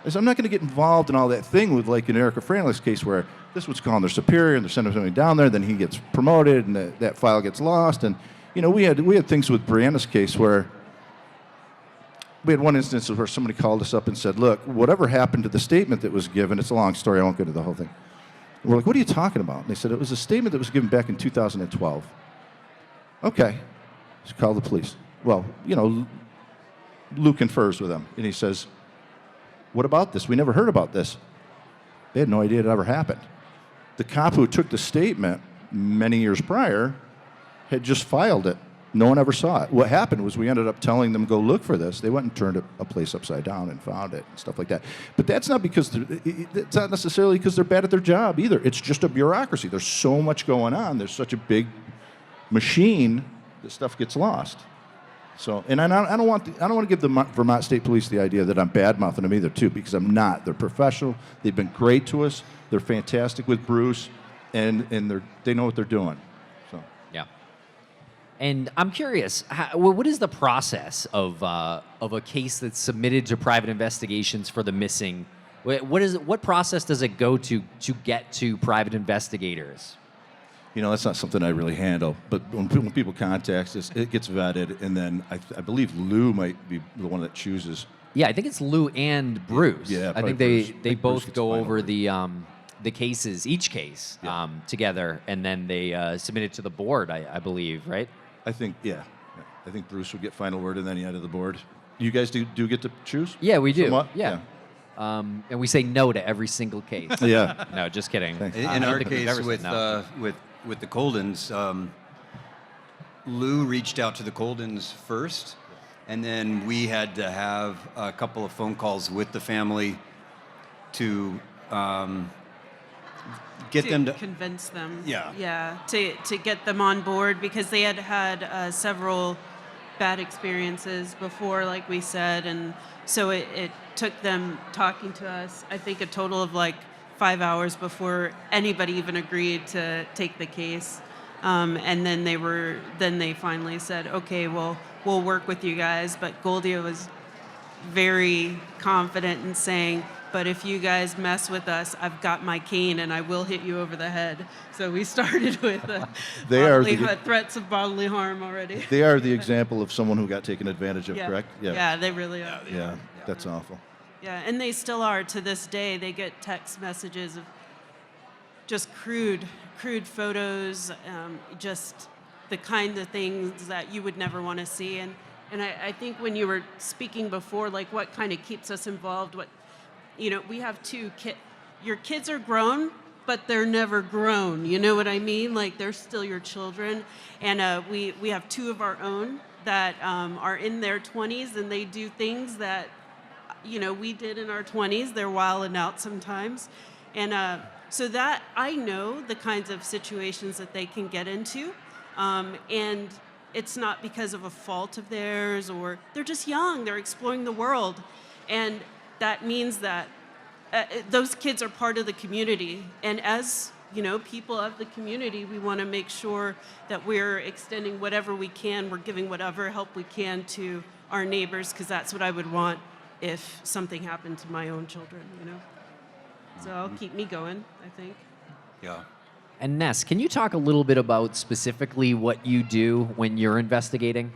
I'm not going to get involved in all that thing with, like in Erica Franolich's case, where this is what's called their superior, and they're sending somebody down there, then he gets promoted, and that file gets lost. And we had things with Brianna's case where we had one instance where somebody called us up and said, look, whatever happened to the statement that was given, it's a long story, I won't go into the whole thing. And we're like, what are you talking about? And they said, it was a statement that was given back in 2012. Okay, just call the police. Well, Lou confers with them, and he says, what about this? We never heard about this. They had no idea it ever happened. The cop who took the statement many years prior had just filed it. No one ever saw it. What happened was we ended up telling them, go look for this. They went and turned a place upside down and found it and stuff like that. But that's not it's not necessarily because they're bad at their job either. It's just a bureaucracy. There's so much going on. There's such a big machine that stuff gets lost. So, and I don't want to give the Vermont State Police the idea that I'm bad-mouthing them either, too, because I'm not. They're professional. They've been great to us. They're fantastic with Bruce, and they know what they're doing. So. Yeah. And I'm curious, what is the process of a case that's submitted to private investigations for the missing? What process does it go to get to private investigators? That's not something I really handle. But when people contact us, it gets vetted, and then I believe Lou might be the one that chooses. Yeah, I think it's Lou and Bruce. Yeah, I think they both go over the cases, each case, Yeah. together, and then they submit it to the board, I believe, right? I think, yeah. I think Bruce would get final word, and then he added the board. You guys do get to choose? Yeah, we do. Somewhat? Yeah. and we say no to every single case. Yeah. No, just kidding. Thanks. In I don't our think we've case ever said no. with the Coldins, Lou reached out to the Coldins first, and then we had to have a couple of phone calls with the family to get them to convince them. Yeah. To get them on board, because they had several bad experiences before, like we said, and so it took them talking to us, I think, a total of like 5 hours before anybody even agreed to take the case. And then they finally said, okay, well, we'll work with you guys. But Goldia was very confident in saying, but if you guys mess with us, I've got my cane and I will hit you over the head. So we started with threats of bodily harm already. They are the example of someone who got taken advantage of, correct? Yeah, they really are. Yeah, that's awful. Yeah, and they still are to this day. They get text messages of just crude photos, just the kind of things that you would never want to see. And I think when you were speaking before, like what kind of keeps us involved, we have two kids. Your kids are grown, but they're never grown. You know what I mean? Like they're still your children. And we have two of our own that are in their 20s, and they do things that, we did in our 20s. They're wilding out sometimes. And so that I know the kinds of situations that they can get into. And it's not because of a fault of theirs, or they're just young. They're exploring the world. And that means that those kids are part of the community. And as, people of the community, we want to make sure that we're extending whatever we can. We're giving whatever help we can to our neighbors, because that's what I would want if something happened to my own children, So it'll keep me going, I think. Yeah. And Ness, can you talk a little bit about specifically what you do when you're investigating?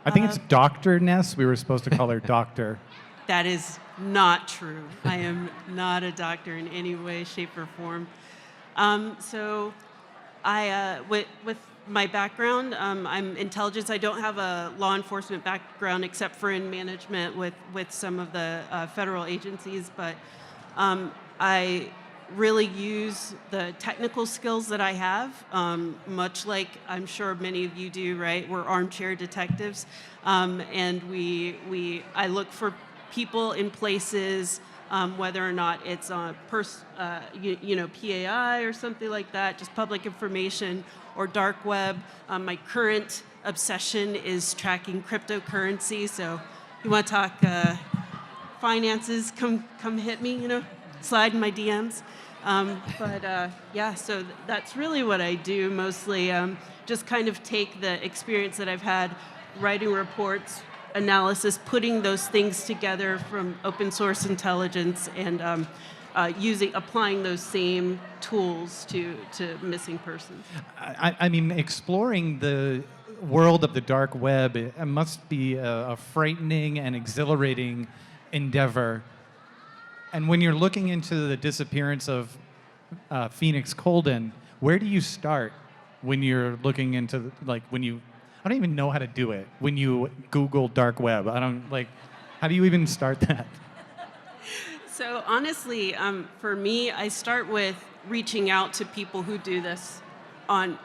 I think it's Dr. Ness. We were supposed to call her Doctor. That is not true. I am not a doctor in any way, shape, or form. So I, with my background, I'm intelligence. I don't have a law enforcement background except for in management with some of the federal agencies, but I really use the technical skills that I have, much like I'm sure many of you do, right? We're armchair detectives, and I look for people in places, whether or not it's on PAI or something like that, just public information, or dark web. My current obsession is tracking cryptocurrency, so you want to talk finances, come hit me, slide in my DMs. So that's really what I do mostly, just kind of take the experience that I've had writing reports, analysis, putting those things together from open source intelligence, and applying those same tools to missing persons. I mean, exploring the world of the dark web, it must be a frightening and exhilarating endeavor. And when you're looking into the disappearance of Phoenix Coldon, where do you start when you're looking into, I don't even know how to do it. When you Google dark web, how do you even start that? So honestly, for me, I start with reaching out to people who do this on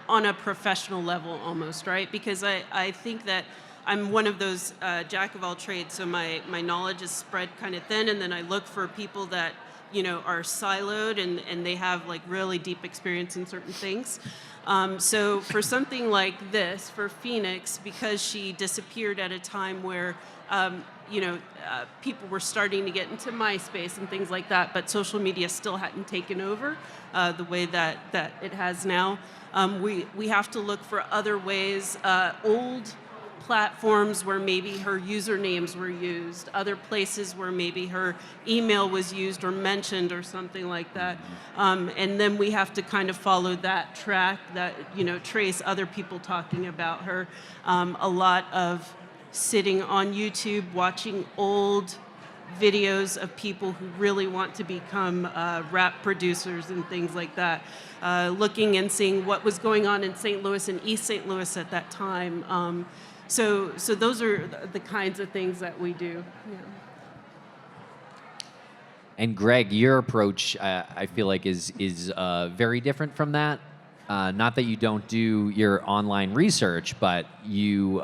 a professional level almost, right? Because I think that I'm one of those jack of all trades, so my knowledge is spread kind of thin, and then I look for people that are siloed and they have really deep experience in certain things. So for something like this, for Phoenix, because she disappeared at a time where people were starting to get into MySpace and things like that, but social media still hadn't taken over the way that it has now. We have to look for other ways, old platforms where maybe her usernames were used, other places where maybe her email was used or mentioned or something like that. And then we have to kind of follow that track, that, trace other people talking about her. A lot of sitting on YouTube, watching old videos of people who really want to become rap producers and things like that. Looking and seeing what was going on in St. Louis and East St. Louis at that time. So those are the kinds of things that we do. Yeah. And Greg, your approach, I feel like, is very different from that. Not that you don't do your online research, but you're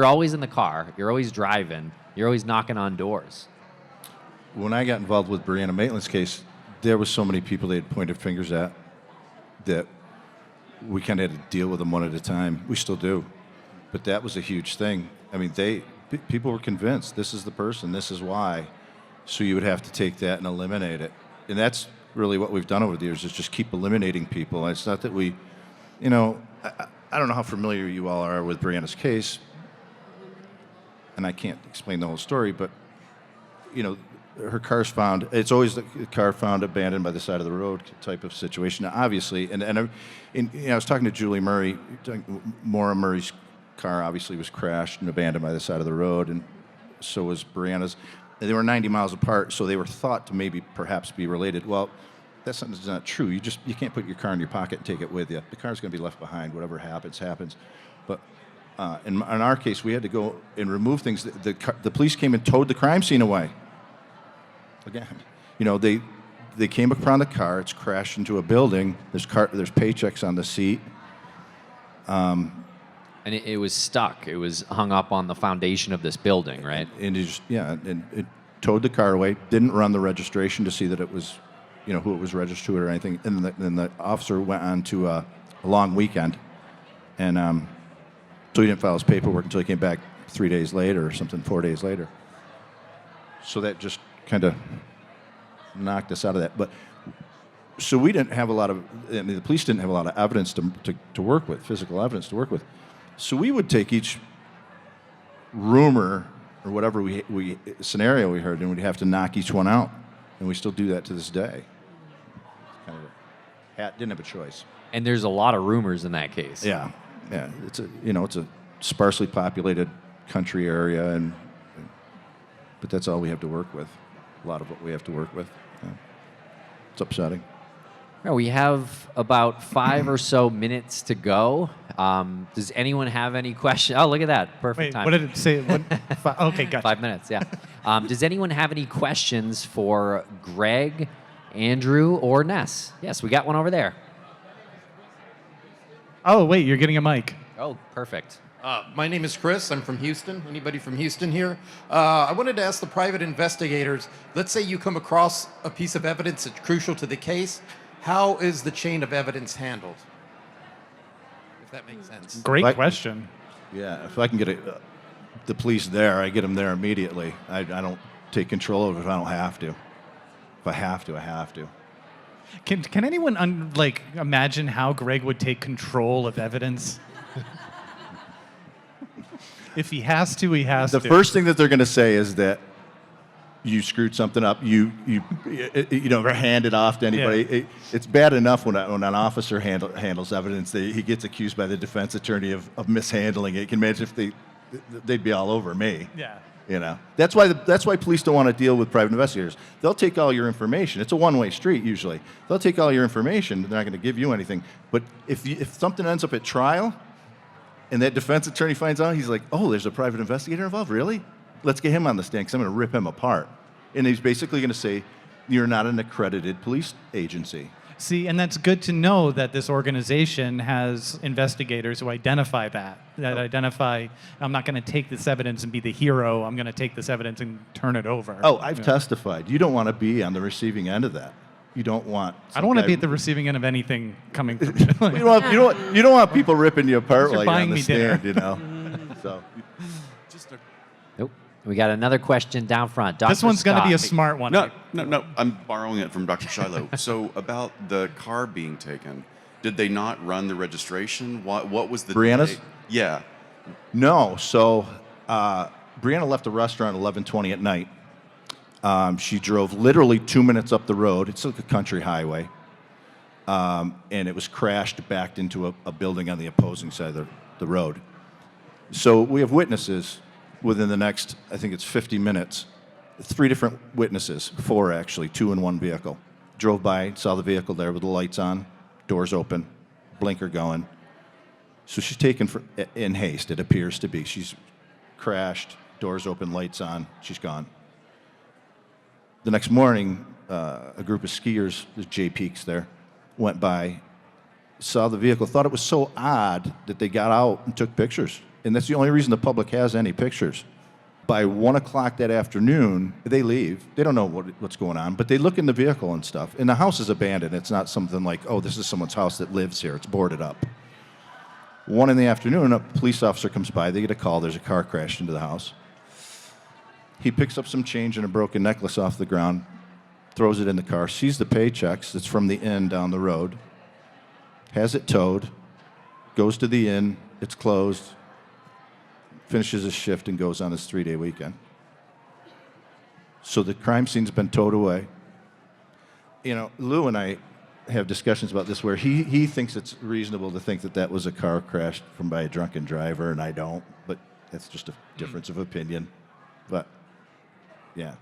always in the car. You're always driving. You're always knocking on doors. When I got involved with Brianna Maitland's case, there was so many people they had pointed fingers at that we kind of had to deal with them one at a time. We still do. But that was a huge thing. I mean, people were convinced this is the person, this is why. So you would have to take that and eliminate it. And that's really what we've done over the years, is just keep eliminating people. And it's not that we, I don't know how familiar you all are with Brianna's case, and I can't explain the whole story, but, her car's found, it's always the car found abandoned by the side of the road type of situation. Now, obviously, and I was talking to Julie Murray. Maura Murray's car obviously was crashed and abandoned by the side of the road, and so was Brianna's. They were 90 miles apart, so they were thought to perhaps be related. Well, that's not true. You can't put your car in your pocket and take it with you. The car's going to be left behind. Whatever happens. But in our case, we had to go and remove things. The police came and towed the crime scene away. Again, they came upon the car. It's crashed into a building. There's paychecks on the seat. And it was stuck. It was hung up on the foundation of this building, right? And it towed the car away. Didn't run the registration to see that it was, who it was registered to or anything. And then the officer went on to a long weekend, and so he didn't file his paperwork until he came back 3 days later or something, 4 days later. So that just kind of knocked us out of that. But so we didn't have the police didn't have a lot of evidence to work with, physical evidence to work with. So we would take each rumor or whatever scenario we heard, and we'd have to knock each one out, and we still do that to this day. Didn't have a choice. And there's a lot of rumors in that case. Yeah. It's a sparsely populated country area, but that's all we have to work with. A lot of what we have to work with. Yeah. It's upsetting. Well, we have about 5 or so minutes to go. Does anyone have any questions? Oh, look at that. Perfect Wait, time. what did it say? Okay, gotcha. 5 minutes, yeah. Does anyone have any questions for Greg, Andrew, or Ness? Yes, we got one over there. Oh, wait, you're getting a mic. Oh, perfect. My name is Chris. I'm from Houston. Anybody from Houston here? I wanted to ask the private investigators, let's say you come across a piece of evidence that's crucial to the case. How is the chain of evidence handled? If that makes sense. Great question. Yeah, if I can get the police there, I get them there immediately. I don't take control of it if I don't have to. If I have to, I have to. Can anyone imagine how Greg would take control of evidence? If he has to, he has to. The first thing that they're going to say is that you screwed something up. You never hand it off to anybody. Yeah. It's bad enough when an officer handles evidence. He gets accused by the defense attorney of mishandling it. You can imagine if they'd be all over me. Yeah. That's why police don't want to deal with private investigators. They'll take all your information. It's a one-way street usually. They'll take all your information. They're not going to give you anything. But if something ends up at trial, and that defense attorney finds out, he's like, oh, there's a private investigator involved? Really? Let's get him on the stand because I'm going to rip him apart. And he's basically going to say, you're not an accredited police agency. See, and that's good to know that this organization has investigators who identify identify, I'm not going to take this evidence and be the hero. I'm going to take this evidence and turn it over. Oh, I've testified. You don't want to be on the receiving end of that. You don't want. I don't want to be at the receiving end of anything coming from you. You don't want people ripping you apart while you're on the stand. So. Nope. We got another question down front. Dr. This one's going to be a Scott. smart one. No. I'm borrowing it from Dr. Shiloh. So about the car being taken, did they not run the registration? What was the Brianna's? date? Yeah. No. So Brianna left the restaurant at 11:20 at night. She drove literally 2 minutes up the road. It's like a country highway. And it was backed into a building on the opposing side of the road. So we have witnesses within the next, I think it's 50 minutes. 3 different witnesses, 4 actually, 2 in one vehicle. Drove by, saw the vehicle there with the lights on, doors open, blinker going. So she's taken in haste, it appears to be. She's crashed, doors open, lights on, she's gone. The next morning, a group of skiers, there's Jay Peaks there, went by, saw the vehicle, thought it was so odd that they got out and took pictures. And that's the only reason the public has any pictures. By 1 o'clock that afternoon, they leave. They don't know what's going on, but they look in the vehicle and stuff. And the house is abandoned. It's not something like, oh, this is someone's house that lives here. It's boarded up. 1 in the afternoon, a police officer comes by. They get a call. There's a car crashed into the house. He picks up some change and a broken necklace off the ground, throws it in the car, sees the paychecks. It's from the inn down the road, has it towed, goes to the inn. It's closed, finishes his shift, and goes on his 3-day weekend. So the crime scene's been towed away. You know, Lou and I have discussions about this where he thinks it's reasonable to think that that was a car crashed by a drunken driver, and I don't, but that's just a difference of opinion. But, yeah.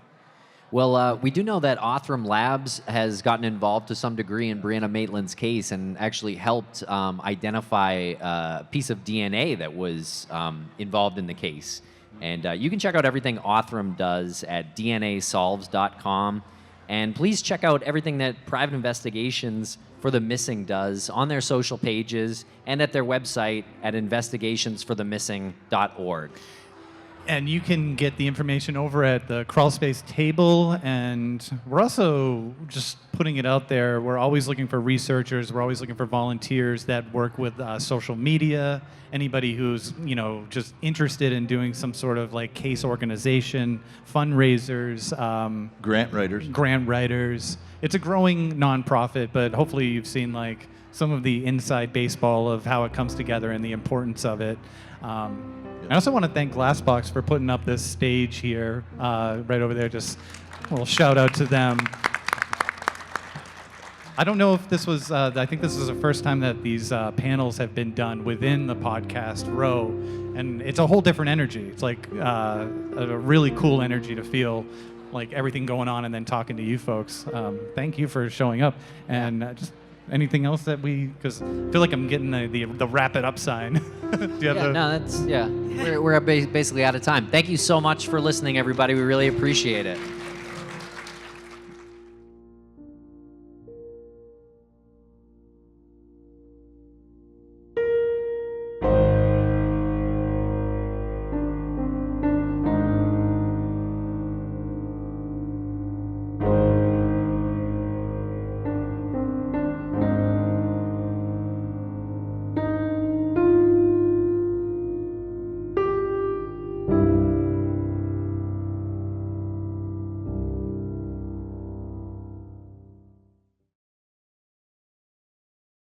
Well, we do know that Othram Labs has gotten involved to some degree in Brianna Maitland's case and actually helped identify a piece of DNA that was involved in the case. And you can check out everything Othram does at dnasolves.com. And please check out everything that Private Investigations for the Missing does on their social pages and at their website at investigationsforthemissing.org. And you can get the information over at the Crawlspace table, and we're also just putting it out there. We're always looking for researchers. We're always looking for volunteers that work with social media. Anybody who's just interested in doing some sort of like case organization, fundraisers, Grant writers. It's a growing nonprofit, but hopefully you've seen like some of the inside baseball of how it comes together and the importance of it. I also want to thank Glassbox for putting up this stage here, right over there. Just a little shout out to them. I don't know if this was, I think this is the first time that these panels have been done within the podcast row. And it's a whole different energy. It's like a really cool energy to feel like everything going on and then talking to you folks. Thank you for showing up. And just anything else that because I feel like I'm getting the wrap it up sign. Do you have we're basically out of time. Thank you so much for listening, everybody. We really appreciate it.